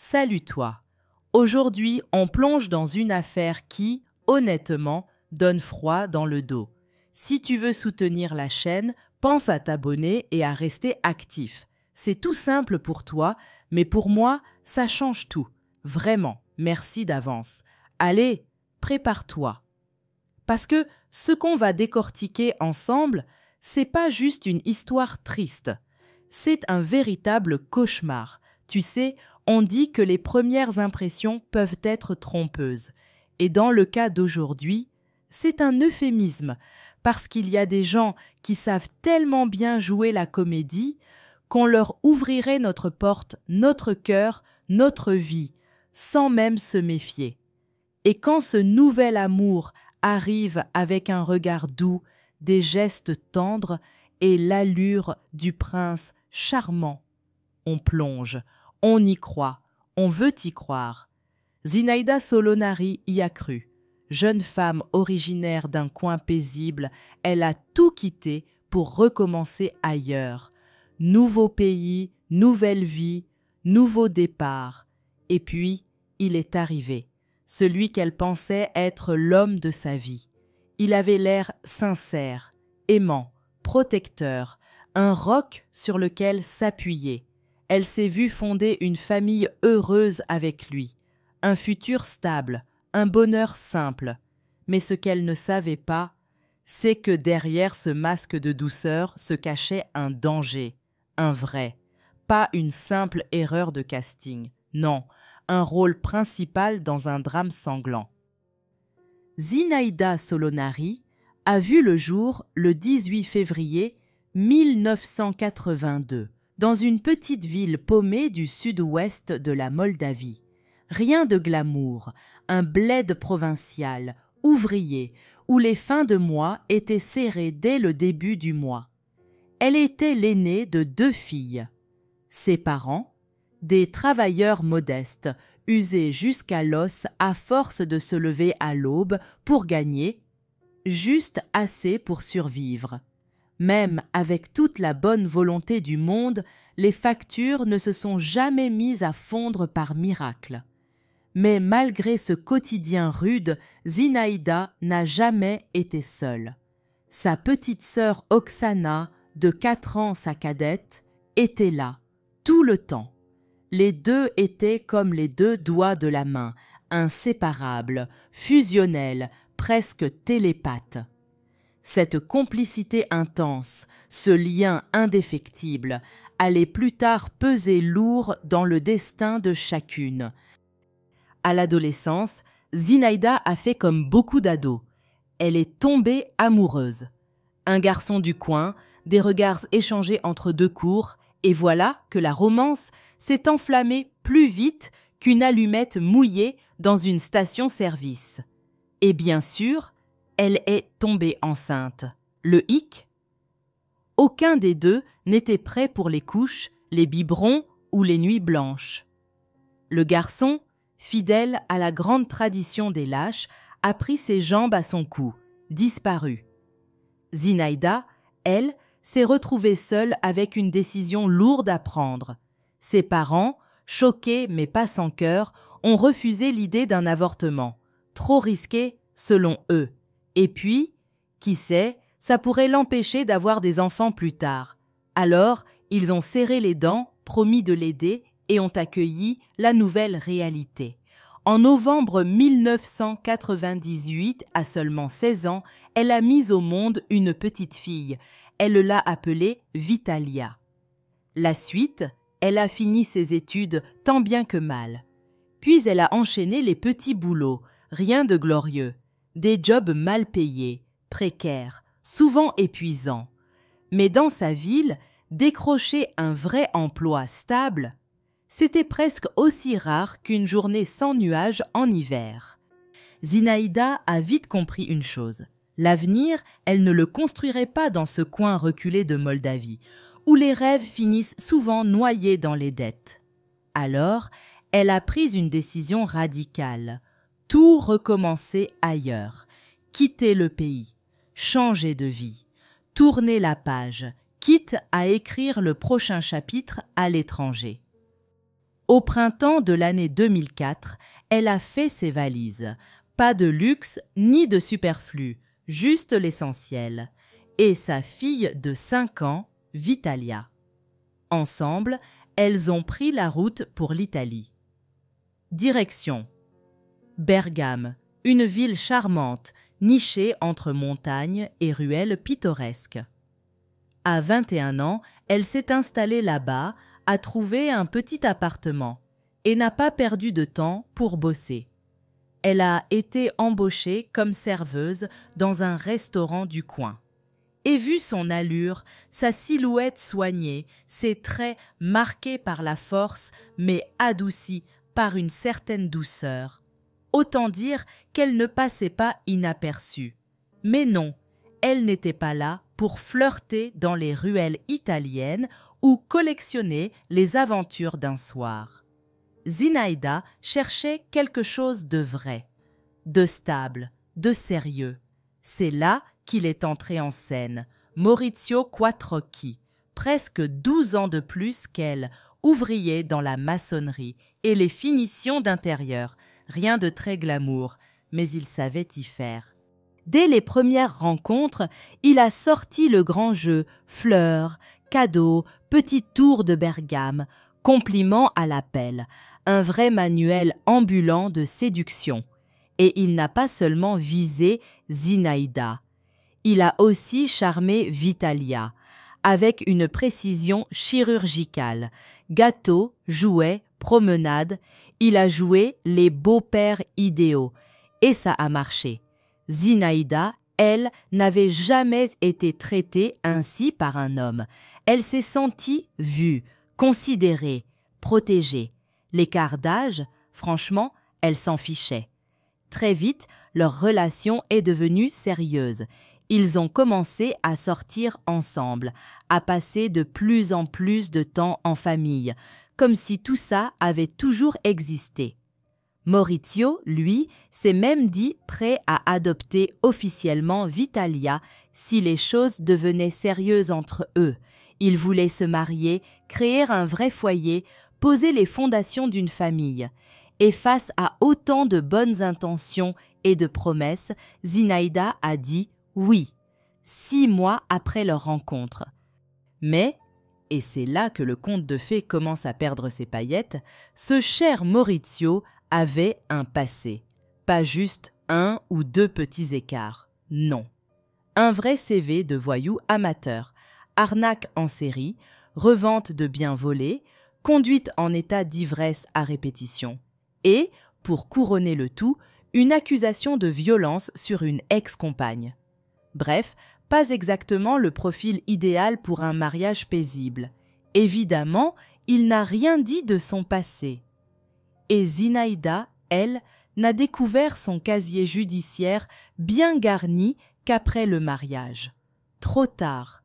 Salut toi. Aujourd'hui, on plonge dans une affaire qui, honnêtement, donne froid dans le dos. Si tu veux soutenir la chaîne, pense à t'abonner et à rester actif. C'est tout simple pour toi, mais pour moi, ça change tout. Vraiment, merci d'avance. Allez, prépare-toi. Parce que ce qu'on va décortiquer ensemble, c'est pas juste une histoire triste. C'est un véritable cauchemar. Tu sais, on dit que les premières impressions peuvent être trompeuses. Et dans le cas d'aujourd'hui, c'est un euphémisme, parce qu'il y a des gens qui savent tellement bien jouer la comédie qu'on leur ouvrirait notre porte, notre cœur, notre vie, sans même se méfier. Et quand ce nouvel amour arrive avec un regard doux, des gestes tendres et l'allure du prince charmant, on plonge, on y croit, on veut y croire. Zinaïda Solonari y a cru. Jeune femme originaire d'un coin paisible, elle a tout quitté pour recommencer ailleurs. Nouveau pays, nouvelle vie, nouveau départ. Et puis, il est arrivé, celui qu'elle pensait être l'homme de sa vie. Il avait l'air sincère, aimant, protecteur, un roc sur lequel s'appuyer. Elle s'est vue fonder une famille heureuse avec lui, un futur stable, un bonheur simple. Mais ce qu'elle ne savait pas, c'est que derrière ce masque de douceur se cachait un danger, un vrai, pas une simple erreur de casting, non, un rôle principal dans un drame sanglant. Zinaïda Solonari a vu le jour le 18 février 1982. Dans une petite ville paumée du sud-ouest de la Moldavie. Rien de glamour, un bled provincial, ouvrier, où les fins de mois étaient serrées dès le début du mois. Elle était l'aînée de 2 filles. Ses parents, des travailleurs modestes, usés jusqu'à l'os à force de se lever à l'aube pour gagner, juste assez pour survivre. Même avec toute la bonne volonté du monde, les factures ne se sont jamais mises à fondre par miracle. Mais malgré ce quotidien rude, Zinaïda n'a jamais été seule. Sa petite sœur Oksana, de 4 ans sa cadette, était là, tout le temps. Les deux étaient comme les 2 doigts de la main, inséparables, fusionnels, presque télépathes. Cette complicité intense, ce lien indéfectible, allait plus tard peser lourd dans le destin de chacune. À l'adolescence, Zinaïda a fait comme beaucoup d'ados. Elle est tombée amoureuse. Un garçon du coin, des regards échangés entre 2 cours, et voilà que la romance s'est enflammée plus vite qu'une allumette mouillée dans une station-service. Et bien sûr, elle est tombée enceinte. Le hic ? Aucun des 2 n'était prêt pour les couches, les biberons ou les nuits blanches. Le garçon, fidèle à la grande tradition des lâches, a pris ses jambes à son cou, disparu. Zinaïda, elle, s'est retrouvée seule avec une décision lourde à prendre. Ses parents, choqués mais pas sans cœur, ont refusé l'idée d'un avortement. Trop risqué, selon eux. Et puis, qui sait, ça pourrait l'empêcher d'avoir des enfants plus tard. Alors, ils ont serré les dents, promis de l'aider et ont accueilli la nouvelle réalité. En novembre 1998, à seulement 16 ans, elle a mis au monde une petite fille. Elle l'a appelée Vitalia. La suite, elle a fini ses études tant bien que mal. Puis elle a enchaîné les petits boulots, rien de glorieux. Des jobs mal payés, précaires, souvent épuisants. Mais dans sa ville, décrocher un vrai emploi stable, c'était presque aussi rare qu'une journée sans nuages en hiver. Zinaïda a vite compris une chose. L'avenir, elle ne le construirait pas dans ce coin reculé de Moldavie, où les rêves finissent souvent noyés dans les dettes. Alors, elle a pris une décision radicale. Tout recommencer ailleurs, quitter le pays, changer de vie, tourner la page, quitte à écrire le prochain chapitre à l'étranger. Au printemps de l'année 2004, elle a fait ses valises. Pas de luxe ni de superflu, juste l'essentiel. Et sa fille de 5 ans, Vitalia. Ensemble, elles ont pris la route pour l'Italie. Direction: Bergame, une ville charmante, nichée entre montagnes et ruelles pittoresques. À 21 ans, elle s'est installée là-bas, a trouvé un petit appartement et n'a pas perdu de temps pour bosser. Elle a été embauchée comme serveuse dans un restaurant du coin. Et vu son allure, sa silhouette soignée, ses traits marqués par la force mais adoucis par une certaine douceur, autant dire qu'elle ne passait pas inaperçue. Mais non, elle n'était pas là pour flirter dans les ruelles italiennes ou collectionner les aventures d'un soir. Zinaïda cherchait quelque chose de vrai, de stable, de sérieux. C'est là qu'il est entré en scène, Maurizio Quattrocchi, presque 12 ans de plus qu'elle, ouvrier dans la maçonnerie et les finitions d'intérieur. Rien de très glamour, mais il savait y faire. Dès les premières rencontres, il a sorti le grand jeu, fleurs, cadeaux, petits tours de Bergame, compliments à l'appel, un vrai manuel ambulant de séduction. Et il n'a pas seulement visé Zinaïda. Il a aussi charmé Vitalia, avec une précision chirurgicale. Gâteaux, jouets, promenades, il a joué les beaux-pères idéaux. Et ça a marché. Zinaïda, elle, n'avait jamais été traitée ainsi par un homme. Elle s'est sentie vue, considérée, protégée. L'écart d'âge, franchement, elle s'en fichait. Très vite, leur relation est devenue sérieuse. Ils ont commencé à sortir ensemble, à passer de plus en plus de temps en famille, comme si tout ça avait toujours existé. Maurizio, lui, s'est même dit prêt à adopter officiellement Vitalia si les choses devenaient sérieuses entre eux. Il voulait se marier, créer un vrai foyer, poser les fondations d'une famille. Et face à autant de bonnes intentions et de promesses, Zinaïda a dit oui, 6 mois après leur rencontre. Mais, et c'est là que le conte de fées commence à perdre ses paillettes, ce cher Maurizio avait un passé. Pas juste 1 ou 2 petits écarts. Non. Un vrai CV de voyou amateur, arnaque en série, revente de biens volés, conduite en état d'ivresse à répétition. Et, pour couronner le tout, une accusation de violence sur une ex-compagne. Bref, pas exactement le profil idéal pour un mariage paisible. Évidemment, il n'a rien dit de son passé. Et Zinaïda, elle, n'a découvert son casier judiciaire bien garni qu'après le mariage. Trop tard.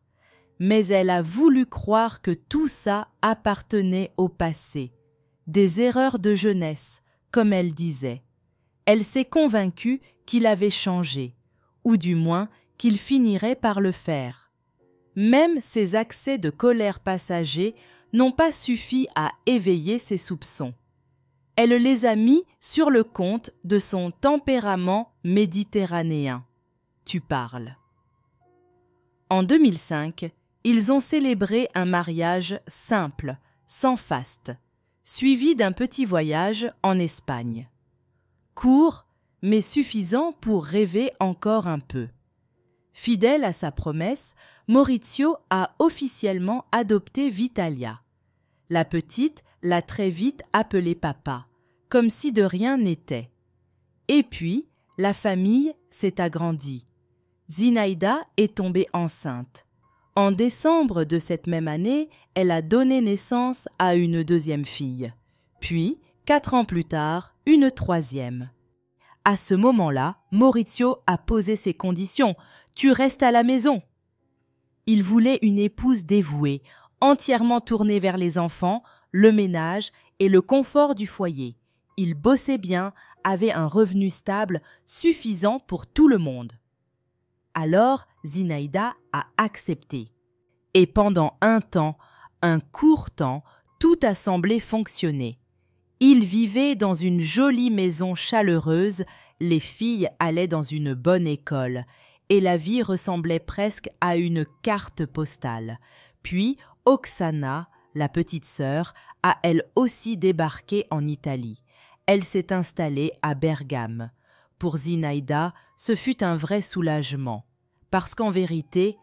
Mais elle a voulu croire que tout ça appartenait au passé. Des erreurs de jeunesse, comme elle disait. Elle s'est convaincue qu'il avait changé, ou du moins qu'il finirait par le faire. Même ses accès de colère passagers n'ont pas suffi à éveiller ses soupçons. Elle les a mis sur le compte de son tempérament méditerranéen. Tu parles. En 2005, ils ont célébré un mariage simple, sans faste, suivi d'un petit voyage en Espagne. Court, mais suffisant pour rêver encore un peu. Fidèle à sa promesse, Maurizio a officiellement adopté Vitalia. La petite l'a très vite appelé papa, comme si de rien n'était. Et puis, la famille s'est agrandie. Zinaïda est tombée enceinte. En décembre de cette même année, elle a donné naissance à une 2e fille. Puis, 4 ans plus tard, une 3e. À ce moment-là, Maurizio a posé ses conditions. « Tu restes à la maison !» Il voulait une épouse dévouée, entièrement tournée vers les enfants, le ménage et le confort du foyer. Il bossait bien, avait un revenu stable suffisant pour tout le monde. Alors, Zinaïda a accepté. Et pendant un temps, un court temps, tout a semblé fonctionner. Ils vivaient dans une jolie maison chaleureuse, les filles allaient dans une bonne école, et la vie ressemblait presque à une carte postale. Puis Oksana, la petite sœur, a elle aussi débarqué en Italie. Elle s'est installée à Bergame. Pour Zinaïda, ce fut un vrai soulagement, parce qu'en vérité,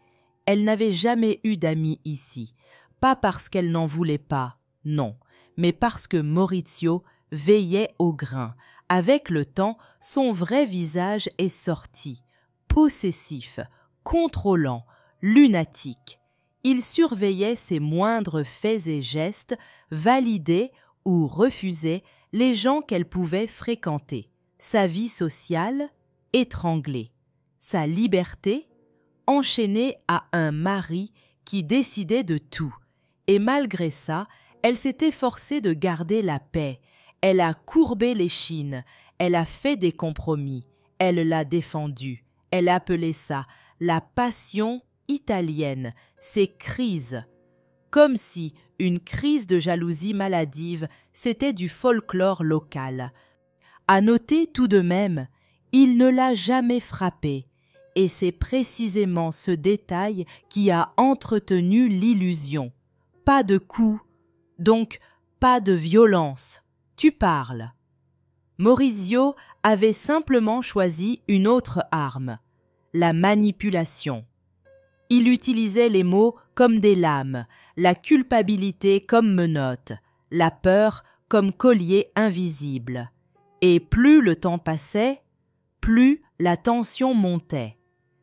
elle n'avait jamais eu d'amis ici, pas parce qu'elle n'en voulait pas, non, mais parce que Maurizio veillait au grain. Avec le temps, son vrai visage est sorti, possessif, contrôlant, lunatique. Il surveillait ses moindres faits et gestes, validait ou refusait les gens qu'elle pouvait fréquenter, sa vie sociale étranglée, sa liberté enchaînée à un mari qui décidait de tout. Et malgré ça, elle s'est efforcée de garder la paix. Elle a courbé l'échine, elle a fait des compromis, elle l'a défendu. Elle appelait ça la passion italienne, ces crises. Comme si une crise de jalousie maladive, c'était du folklore local. À noter tout de même, il ne l'a jamais frappée. Et c'est précisément ce détail qui a entretenu l'illusion. Pas de coups, donc pas de violence. Tu parles. Maurizio avait simplement choisi une autre arme, la manipulation. Il utilisait les mots comme des lames, la culpabilité comme menotte, la peur comme collier invisible. Et plus le temps passait, plus la tension montait.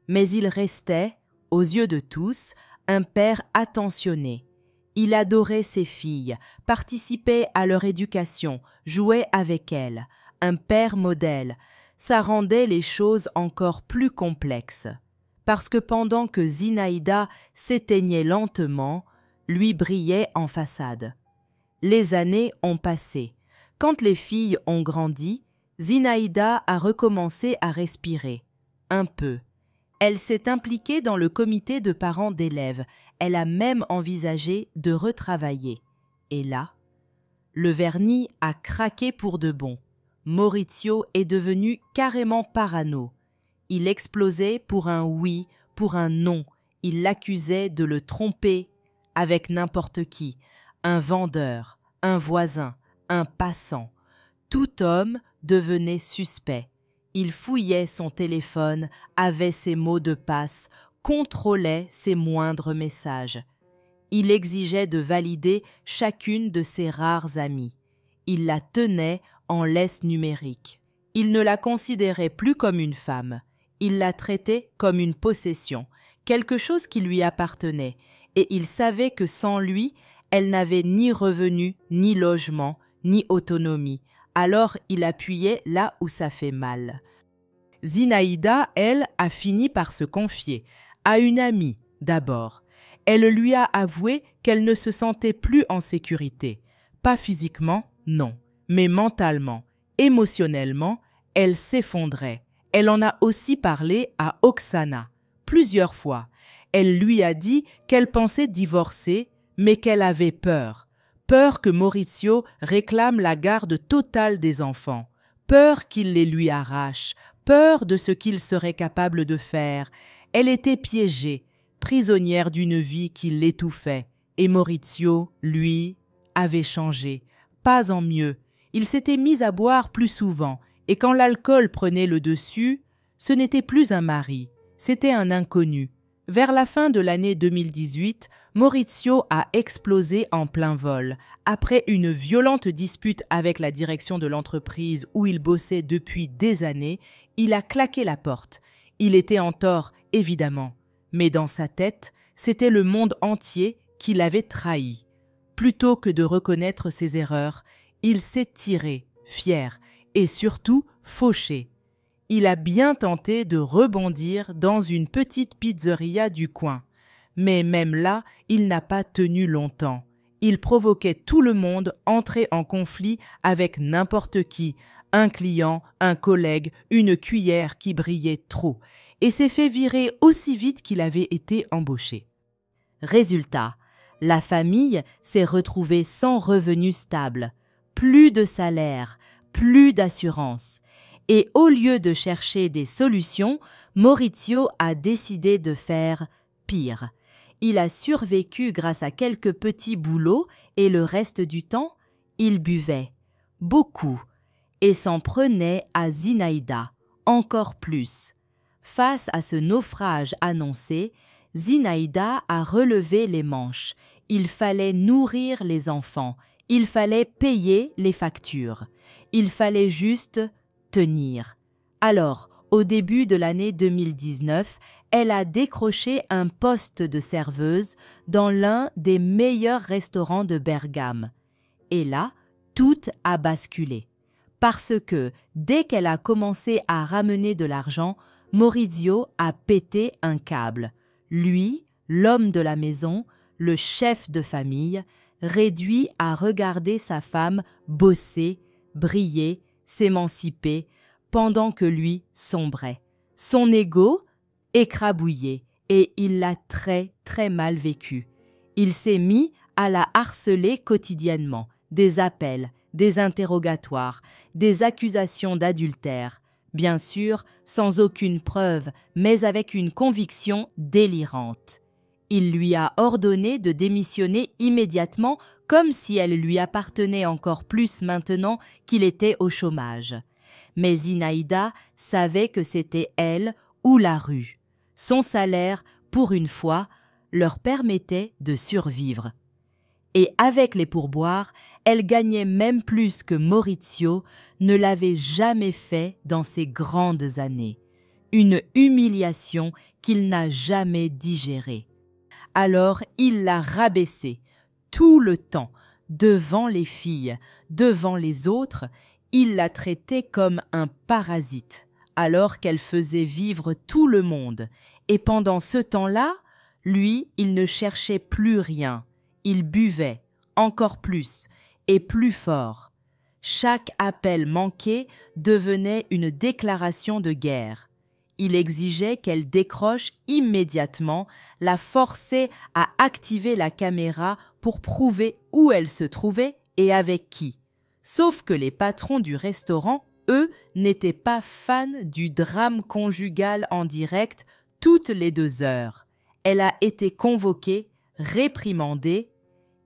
Mais il restait, aux yeux de tous, un père attentionné. Il adorait ses filles, participait à leur éducation, jouait avec elles. Un père modèle, ça rendait les choses encore plus complexes. Parce que pendant que Zinaïda s'éteignait lentement, lui brillait en façade. Les années ont passé. Quand les filles ont grandi, Zinaïda a recommencé à respirer. Un peu. Elle s'est impliquée dans le comité de parents d'élèves. Elle a même envisagé de retravailler. Et là, le vernis a craqué pour de bon. Maurizio est devenu carrément parano. Il explosait pour un oui, pour un non. Il l'accusait de le tromper avec n'importe qui, un vendeur, un voisin, un passant. Tout homme devenait suspect. Il fouillait son téléphone, avait ses mots de passe, contrôlait ses moindres messages. Il exigeait de valider chacune de ses rares amies. Il la tenait en laisse numérique. Il ne la considérait plus comme une femme. Il la traitait comme une possession, quelque chose qui lui appartenait, et il savait que sans lui, elle n'avait ni revenu, ni logement, ni autonomie. Alors il appuyait là où ça fait mal. Zinaïda, elle, a fini par se confier, à une amie d'abord. Elle lui a avoué qu'elle ne se sentait plus en sécurité. Pas physiquement, non, mais mentalement, émotionnellement, elle s'effondrait. Elle en a aussi parlé à Oksana, plusieurs fois. Elle lui a dit qu'elle pensait divorcer, mais qu'elle avait peur. Peur que Maurizio réclame la garde totale des enfants. Peur qu'il les lui arrache. Peur de ce qu'il serait capable de faire. Elle était piégée, prisonnière d'une vie qui l'étouffait. Et Maurizio, lui, avait changé. Pas en mieux. Il s'était mis à boire plus souvent. Et quand l'alcool prenait le dessus, ce n'était plus un mari, c'était un inconnu. Vers la fin de l'année 2018, Maurizio a explosé en plein vol. Après une violente dispute avec la direction de l'entreprise où il bossait depuis des années, il a claqué la porte. Il était en tort, évidemment, mais dans sa tête, c'était le monde entier qui l'avait trahi. Plutôt que de reconnaître ses erreurs, il s'est tiré, fier, et surtout fauché. Il a bien tenté de rebondir dans une petite pizzeria du coin. Mais même là, il n'a pas tenu longtemps. Il provoquait tout le monde entrer en conflit avec n'importe qui, un client, un collègue, une cuillère qui brillait trop, et s'est fait virer aussi vite qu'il avait été embauché. Résultat, la famille s'est retrouvée sans revenu stable. plus de salaire, plus d'assurance. Et au lieu de chercher des solutions, Maurizio a décidé de faire pire. Il a survécu grâce à quelques petits boulots et le reste du temps, il buvait, beaucoup, et s'en prenait à Zinaïda, encore plus. Face à ce naufrage annoncé, Zinaïda a relevé les manches. Il fallait nourrir les enfants, il fallait payer les factures, il fallait juste tenir. Alors, au début de l'année 2019, elle a décroché un poste de serveuse dans l'un des meilleurs restaurants de Bergame. Et là, tout a basculé. Parce que, dès qu'elle a commencé à ramener de l'argent, Maurizio a pété un câble. Lui, l'homme de la maison, le chef de famille, réduit à regarder sa femme bosser, briller, s'émanciper, pendant que lui sombrait. Son ego écrabouillé, et il l'a très très mal vécu. Il s'est mis à la harceler quotidiennement, des appels, des interrogatoires, des accusations d'adultère, bien sûr sans aucune preuve, mais avec une conviction délirante. Il lui a ordonné de démissionner immédiatement, comme si elle lui appartenait encore plus maintenant qu'il était au chômage. Mais Zinaïda savait que c'était elle ou la rue. Son salaire, pour une fois, leur permettait de survivre. Et avec les pourboires, elle gagnait même plus que Maurizio ne l'avait jamais fait dans ses grandes années. Une humiliation qu'il n'a jamais digérée. Alors il l'a rabaissée, tout le temps, devant les filles, devant les autres, il l'a traitée comme un parasite, alors qu'elle faisait vivre tout le monde. Et pendant ce temps-là, lui, il ne cherchait plus rien. Il buvait, encore plus, et plus fort. Chaque appel manqué devenait une déclaration de guerre. Il exigeait qu'elle décroche immédiatement, la forçait à activer la caméra pour prouver où elle se trouvait et avec qui. Sauf que les patrons du restaurant, eux, n'étaient pas fans du drame conjugal en direct toutes les 2 heures. Elle a été convoquée, réprimandée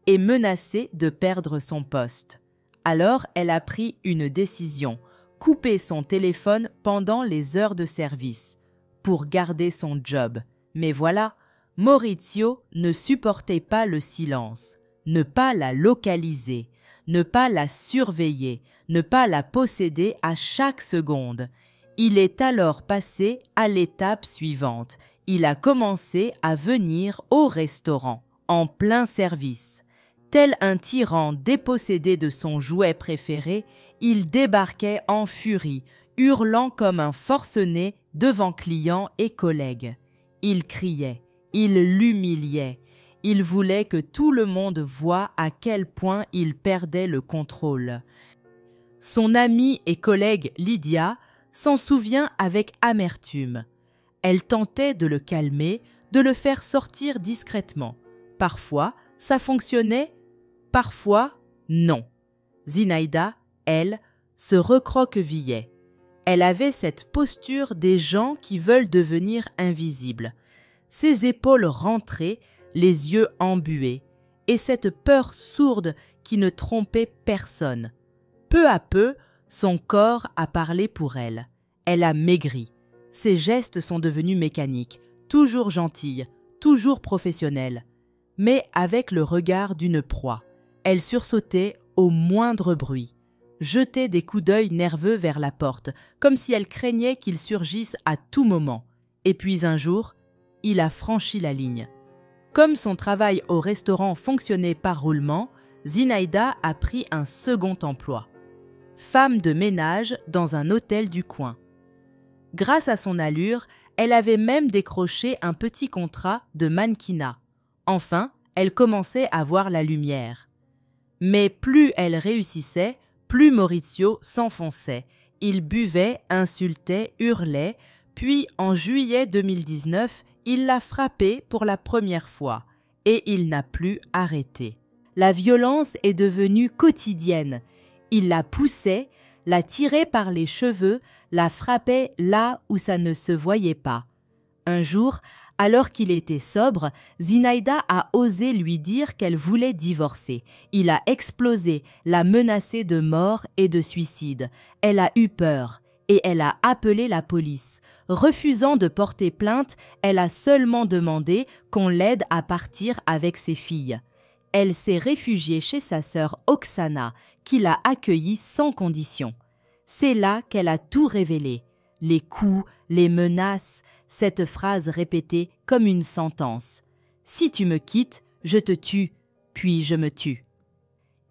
et menacée de perdre son poste. Alors elle a pris une décision, couper son téléphone pendant les heures de service, pour garder son job. Mais voilà, Maurizio ne supportait pas le silence, ne pas la localiser, ne pas la surveiller, ne pas la posséder à chaque seconde. Il est alors passé à l'étape suivante. Il a commencé à venir au restaurant, en plein service. Tel un tyran dépossédé de son jouet préféré, il débarquait en furie, hurlant comme un forcené devant clients et collègues. Il criait, il l'humiliait, il voulait que tout le monde voie à quel point il perdait le contrôle. Son amie et collègue Lydia s'en souvient avec amertume. Elle tentait de le calmer, de le faire sortir discrètement. Parfois, ça fonctionnait, parfois, non. Zinaïda, elle, se recroquevillait. Elle avait cette posture des gens qui veulent devenir invisibles. Ses épaules rentrées, les yeux embués, et cette peur sourde qui ne trompait personne. Peu à peu, son corps a parlé pour elle. Elle a maigri. Ses gestes sont devenus mécaniques, toujours gentille, toujours professionnelle, mais avec le regard d'une proie. Elle sursautait au moindre bruit, jetait des coups d'œil nerveux vers la porte, comme si elle craignait qu'il surgisse à tout moment. Et puis un jour, il a franchi la ligne. Comme son travail au restaurant fonctionnait par roulement, Zinaïda a pris un second emploi. Femme de ménage dans un hôtel du coin. Grâce à son allure, elle avait même décroché un petit contrat de mannequinat. Enfin, elle commençait à voir la lumière. Mais plus elle réussissait, plus Maurizio s'enfonçait. Il buvait, insultait, hurlait, puis en juillet 2019, il l'a frappée pour la première fois, et il n'a plus arrêté. La violence est devenue quotidienne. Il la poussait, la tirait par les cheveux, la frappait là où ça ne se voyait pas. Un jour, alors qu'il était sobre, Zinaïda a osé lui dire qu'elle voulait divorcer. Il a explosé, l'a menacée de mort et de suicide. Elle a eu peur et elle a appelé la police. Refusant de porter plainte, elle a seulement demandé qu'on l'aide à partir avec ses filles. Elle s'est réfugiée chez sa sœur Oksana, qui l'a accueillie sans condition. C'est là qu'elle a tout révélé. Les coups, les menaces, cette phrase répétée comme une sentence. « Si tu me quittes, je te tue, puis je me tue. »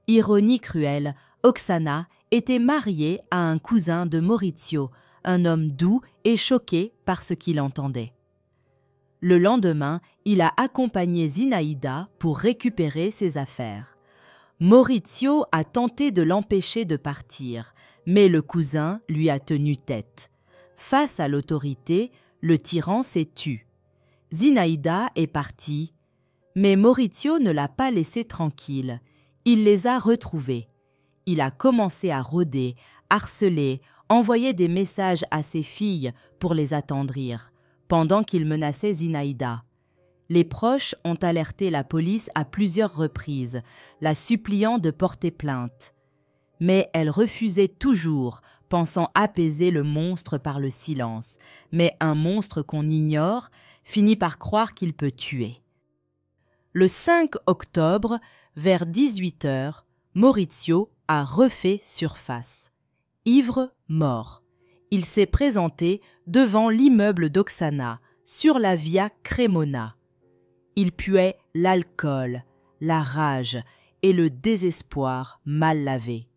Ironie cruelle, Oksana était mariée à un cousin de Maurizio, un homme doux et choqué par ce qu'il entendait. Le lendemain, il a accompagné Zinaïda pour récupérer ses affaires. Maurizio a tenté de l'empêcher de partir, mais le cousin lui a tenu tête. Face à l'autorité, le tyran s'est tu. Zinaïda est partie, mais Maurizio ne l'a pas laissée tranquille. Il les a retrouvés. Il a commencé à rôder, harceler, envoyer des messages à ses filles pour les attendrir, pendant qu'il menaçait Zinaïda. Les proches ont alerté la police à plusieurs reprises, la suppliant de porter plainte. Mais elle refusait toujours, pensant apaiser le monstre par le silence. Mais un monstre qu'on ignore finit par croire qu'il peut tuer. Le 5 octobre, vers 18h, Maurizio a refait surface. Ivre, mort. Il s'est présenté devant l'immeuble d'Oksana, sur la via Cremona. Il puait l'alcool, la rage et le désespoir mal lavé.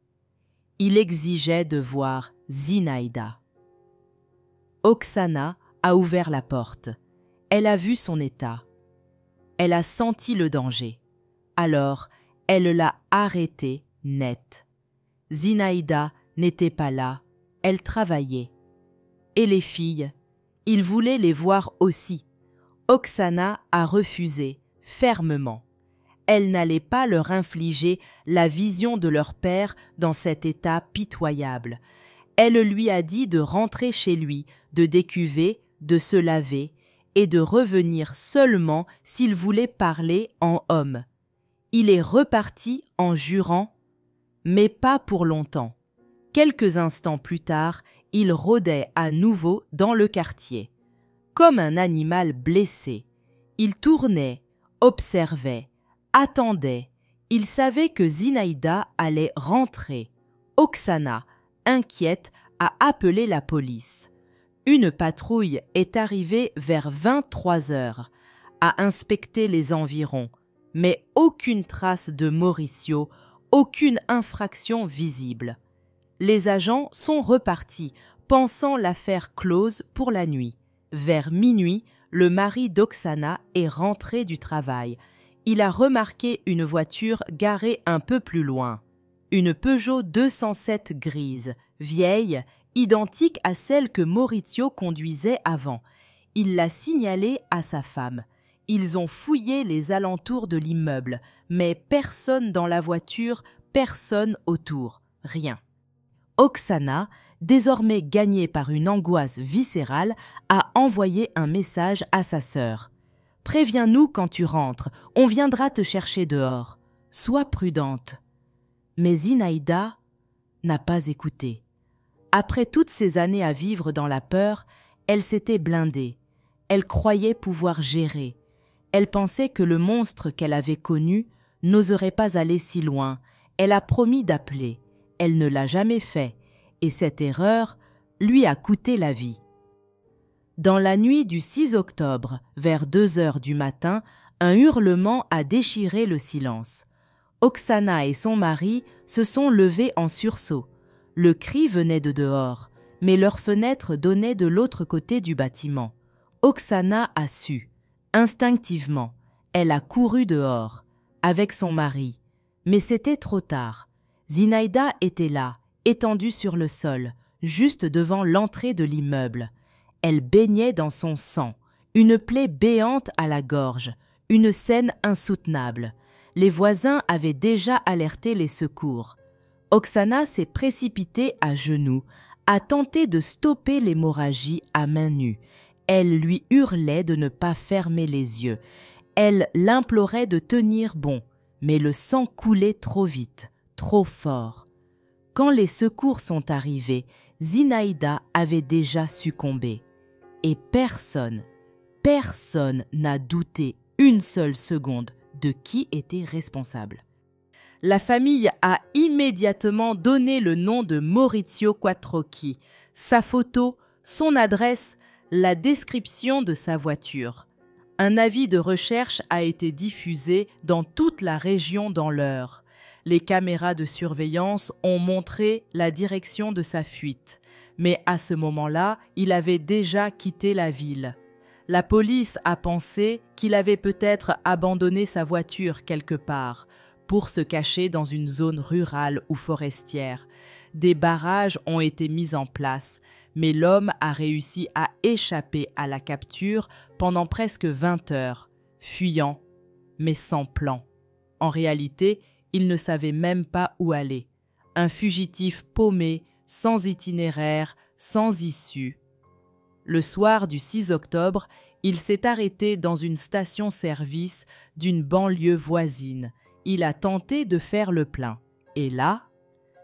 Il exigeait de voir Zinaïda. Oksana a ouvert la porte. Elle a vu son état. Elle a senti le danger. Alors, elle l'a arrêté net. Zinaïda n'était pas là, elle travaillait. Et les filles, il voulait les voir aussi. Oksana a refusé, fermement. Elle n'allait pas leur infliger la vision de leur père dans cet état pitoyable. Elle lui a dit de rentrer chez lui, de décuver, de se laver et de revenir seulement s'il voulait parler en homme. Il est reparti en jurant, mais pas pour longtemps. Quelques instants plus tard, il rôdait à nouveau dans le quartier. Comme un animal blessé, il tournait, observait, attendait. Il savait que Zinaïda allait rentrer. Oksana, inquiète, a appelé la police. Une patrouille est arrivée vers 23h, a inspecté les environs, mais aucune trace de Maurizio, aucune infraction visible. Les agents sont repartis, pensant l'affaire close pour la nuit. Vers minuit, le mari d'Oksana est rentré du travail. Il a remarqué une voiture garée un peu plus loin. Une Peugeot 207 grise, vieille, identique à celle que Maurizio conduisait avant. Il l'a signalée à sa femme. Ils ont fouillé les alentours de l'immeuble, mais personne dans la voiture, personne autour, rien. Oksana, désormais gagnée par une angoisse viscérale, a envoyé un message à sa sœur. « Préviens-nous quand tu rentres, on viendra te chercher dehors. Sois prudente. » Mais Zinaïda n'a pas écouté. Après toutes ces années à vivre dans la peur, elle s'était blindée. Elle croyait pouvoir gérer. Elle pensait que le monstre qu'elle avait connu n'oserait pas aller si loin. Elle a promis d'appeler. Elle ne l'a jamais fait, et cette erreur lui a coûté la vie. Dans la nuit du 6 octobre, vers 2h du matin, un hurlement a déchiré le silence. Oksana et son mari se sont levés en sursaut. Le cri venait de dehors, mais leurs fenêtres donnaient de l'autre côté du bâtiment. Oksana a su. Instinctivement, elle a couru dehors, avec son mari. Mais c'était trop tard. Zinaïda était là, étendue sur le sol, juste devant l'entrée de l'immeuble. Elle baignait dans son sang, une plaie béante à la gorge, une scène insoutenable. Les voisins avaient déjà alerté les secours. Oksana s'est précipitée à genoux, a tenté de stopper l'hémorragie à main nue. Elle lui hurlait de ne pas fermer les yeux. Elle l'implorait de tenir bon, mais le sang coulait trop vite, trop fort. Quand les secours sont arrivés, Zinaïda avait déjà succombé. Et personne n'a douté une seule seconde de qui était responsable. La famille a immédiatement donné le nom de Maurizio Quattrocchi, sa photo, son adresse, la description de sa voiture. Un avis de recherche a été diffusé dans toute la région dans l'heure. Les caméras de surveillance ont montré la direction de sa fuite. Mais à ce moment-là, il avait déjà quitté la ville. La police a pensé qu'il avait peut-être abandonné sa voiture quelque part pour se cacher dans une zone rurale ou forestière. Des barrages ont été mis en place, mais l'homme a réussi à échapper à la capture pendant presque 20 heures, fuyant, mais sans plan. En réalité, il ne savait même pas où aller. Un fugitif paumé, sans itinéraire, sans issue. Le soir du 6 octobre, il s'est arrêté dans une station-service d'une banlieue voisine. Il a tenté de faire le plein. Et là,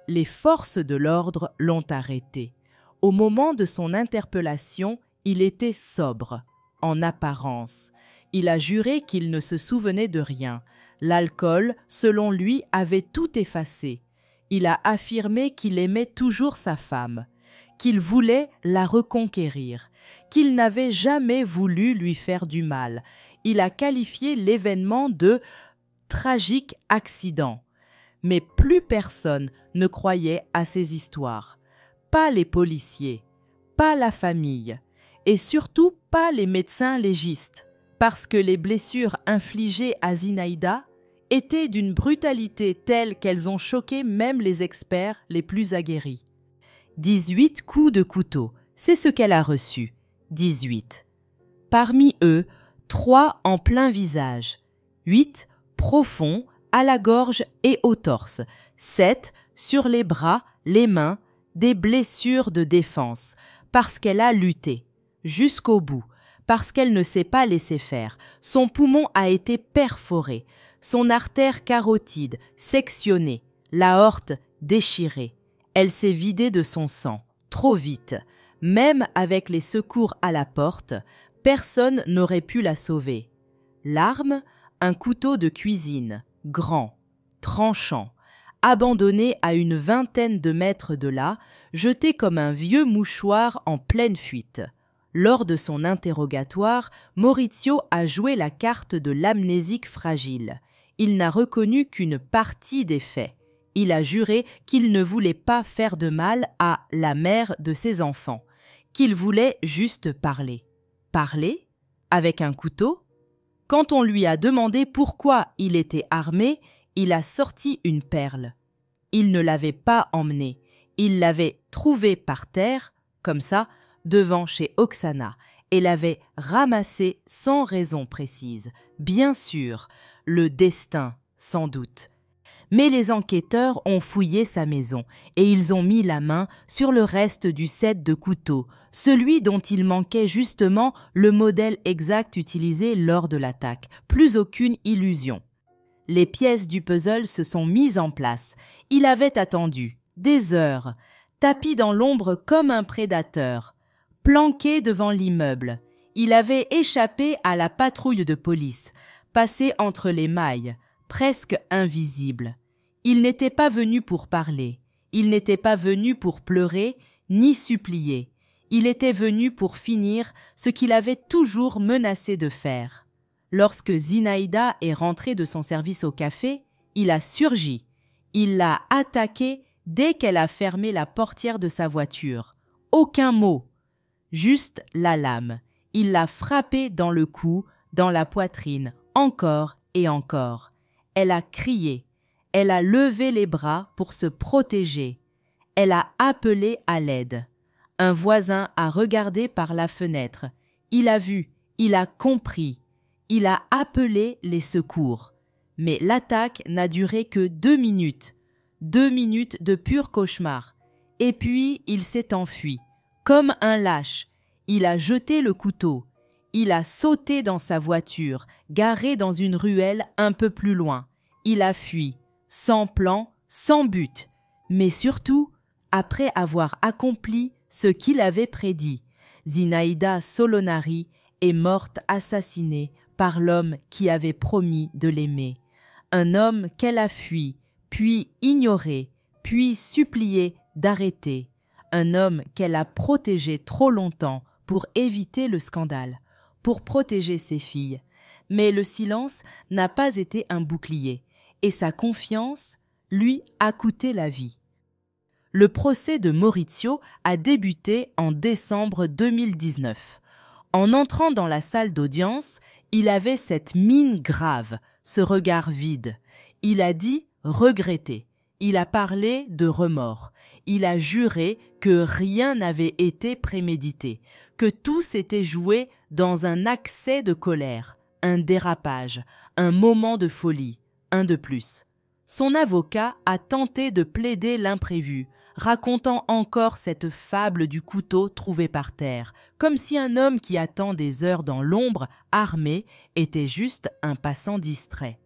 les forces de l'ordre l'ont arrêté. Au moment de son interpellation, il était sobre, en apparence. Il a juré qu'il ne se souvenait de rien. L'alcool, selon lui, avait tout effacé. Il a affirmé qu'il aimait toujours sa femme, qu'il voulait la reconquérir, qu'il n'avait jamais voulu lui faire du mal. Il a qualifié l'événement de « tragique accident ». Mais plus personne ne croyait à ces histoires. Pas les policiers, pas la famille, et surtout pas les médecins légistes, parce que les blessures infligées à Zinaïda étaient d'une brutalité telle qu'elles ont choqué même les experts les plus aguerris. 18 coups de couteau, c'est ce qu'elle a reçu. 18. Parmi eux, 3 en plein visage, 8 profonds à la gorge et au torse, 7 sur les bras, les mains, des blessures de défense, parce qu'elle a lutté, jusqu'au bout, parce qu'elle ne s'est pas laissée faire. Son poumon a été perforé, son artère carotide sectionnée, l'aorte déchirée. Elle s'est vidée de son sang, trop vite. Même avec les secours à la porte, personne n'aurait pu la sauver. L'arme, un couteau de cuisine, grand, tranchant, abandonné à une vingtaine de mètres de là, jeté comme un vieux mouchoir en pleine fuite. Lors de son interrogatoire, Maurizio a joué la carte de l'amnésique fragile. Il n'a reconnu qu'une partie des faits. Il a juré qu'il ne voulait pas faire de mal à la mère de ses enfants, qu'il voulait juste parler. Parler? Avec un couteau? Quand on lui a demandé pourquoi il était armé, il a sorti une perle. Il ne l'avait pas emmenée. Il l'avait trouvée par terre, comme ça, devant chez Oksana, et l'avait ramassée sans raison précise. Bien sûr, le destin, sans doute. Mais les enquêteurs ont fouillé sa maison et ils ont mis la main sur le reste du set de couteaux, celui dont il manquait justement le modèle exact utilisé lors de l'attaque. Plus aucune illusion. Les pièces du puzzle se sont mises en place. Il avait attendu, des heures, tapi dans l'ombre comme un prédateur, planqué devant l'immeuble. Il avait échappé à la patrouille de police, passé entre les mailles, presque invisible. Il n'était pas venu pour parler, il n'était pas venu pour pleurer, ni supplier. Il était venu pour finir ce qu'il avait toujours menacé de faire. Lorsque Zinaïda est rentrée de son service au café, il a surgi. Il l'a attaquée dès qu'elle a fermé la portière de sa voiture. Aucun mot, juste la lame. Il l'a frappée dans le cou, dans la poitrine, encore et encore. Elle a crié. Elle a levé les bras pour se protéger. Elle a appelé à l'aide. Un voisin a regardé par la fenêtre. Il a vu, il a compris. Il a appelé les secours. Mais l'attaque n'a duré que 2 minutes. 2 minutes de pur cauchemar. Et puis il s'est enfui. Comme un lâche, il a jeté le couteau. Il a sauté dans sa voiture, garée dans une ruelle un peu plus loin. Il a fui, sans plan, sans but, mais surtout après avoir accompli ce qu'il avait prédit. Zinaïda Solonari est morte assassinée par l'homme qui avait promis de l'aimer. Un homme qu'elle a fui, puis ignoré, puis supplié d'arrêter. Un homme qu'elle a protégé trop longtemps pour éviter le scandale, pour protéger ses filles. Mais le silence n'a pas été un bouclier, et sa confiance lui a coûté la vie. Le procès de Maurizio a débuté en décembre 2019. En entrant dans la salle d'audience, il avait cette mine grave, ce regard vide. Il a dit regretter. Il a parlé de remords. Il a juré que rien n'avait été prémédité, que tout s'était joué dans un accès de colère, un dérapage, un moment de folie, un de plus. Son avocat a tenté de plaider l'imprévu, racontant encore cette fable du couteau trouvé par terre, comme si un homme qui attend des heures dans l'ombre, armé, était juste un passant distrait.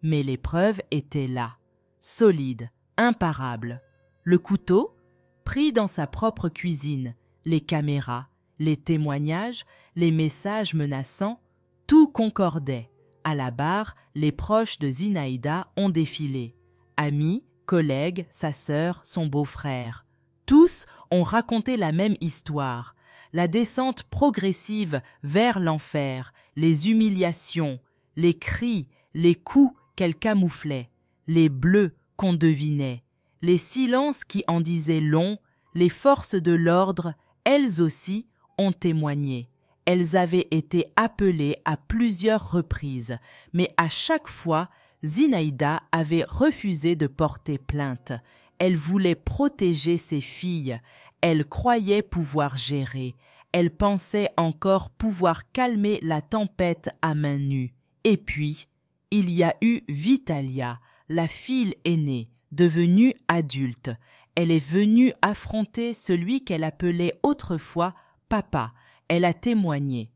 Mais les preuves étaient là, solides, imparables. Le couteau, pris dans sa propre cuisine, les caméras, les témoignages, les messages menaçants, tout concordait. À la barre, les proches de Zinaïda ont défilé. Amis, collègues, sa sœur, son beau-frère. Tous ont raconté la même histoire. La descente progressive vers l'enfer, les humiliations, les cris, les coups qu'elle camouflait, les bleus qu'on devinait, les silences qui en disaient long, les forces de l'ordre, elles aussi, ont témoigné. Elles avaient été appelées à plusieurs reprises, mais à chaque fois, Zinaïda avait refusé de porter plainte. Elle voulait protéger ses filles. Elle croyait pouvoir gérer. Elle pensait encore pouvoir calmer la tempête à main nue. Et puis, il y a eu Vitalia, la fille aînée, devenue adulte. Elle est venue affronter celui qu'elle appelait autrefois papa. Elle a témoigné.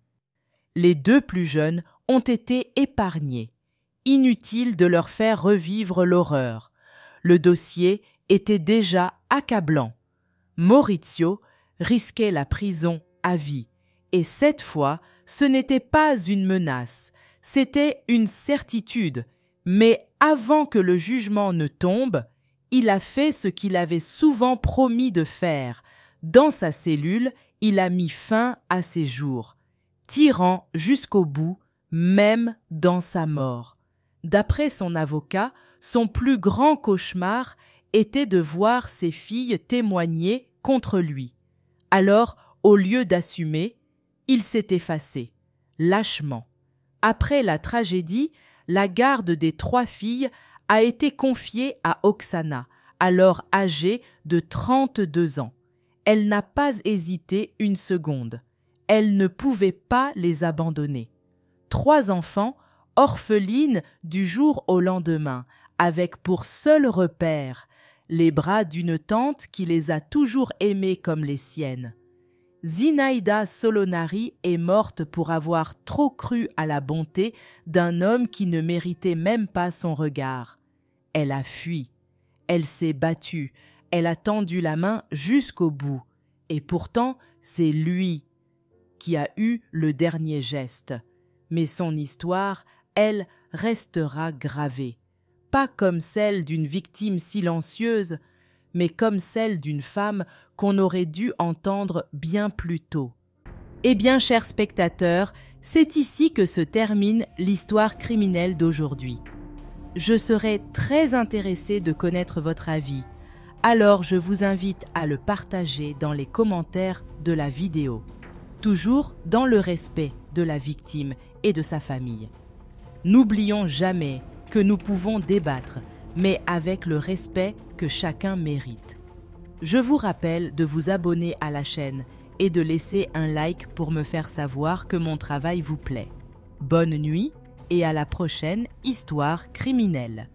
Les 2 plus jeunes ont été épargnés. Inutile de leur faire revivre l'horreur. Le dossier était déjà accablant. Maurizio risquait la prison à vie. Et cette fois, ce n'était pas une menace, c'était une certitude. Mais avant que le jugement ne tombe, il a fait ce qu'il avait souvent promis de faire. Dans sa cellule, il a mis fin à ses jours, tirant jusqu'au bout, même dans sa mort. D'après son avocat, son plus grand cauchemar était de voir ses filles témoigner contre lui. Alors, au lieu d'assumer, il s'est effacé, lâchement. Après la tragédie, la garde des 3 filles a été confiée à Oksana, alors âgée de 32 ans. Elle n'a pas hésité une seconde. Elle ne pouvait pas les abandonner. 3 enfants, orphelines du jour au lendemain, avec pour seul repère les bras d'une tante qui les a toujours aimées comme les siennes. Zinaïda Solonari est morte pour avoir trop cru à la bonté d'un homme qui ne méritait même pas son regard. Elle a fui, elle s'est battue, elle a tendu la main jusqu'au bout. Et pourtant, c'est lui qui a eu le dernier geste. Mais son histoire, elle, restera gravée. Pas comme celle d'une victime silencieuse, mais comme celle d'une femme qu'on aurait dû entendre bien plus tôt. Eh bien, chers spectateurs, c'est ici que se termine l'histoire criminelle d'aujourd'hui. Je serais très intéressée de connaître votre avis, alors je vous invite à le partager dans les commentaires de la vidéo, toujours dans le respect de la victime et de sa famille. N'oublions jamais que nous pouvons débattre, mais avec le respect que chacun mérite. Je vous rappelle de vous abonner à la chaîne et de laisser un like pour me faire savoir que mon travail vous plaît. Bonne nuit et à la prochaine histoire criminelle.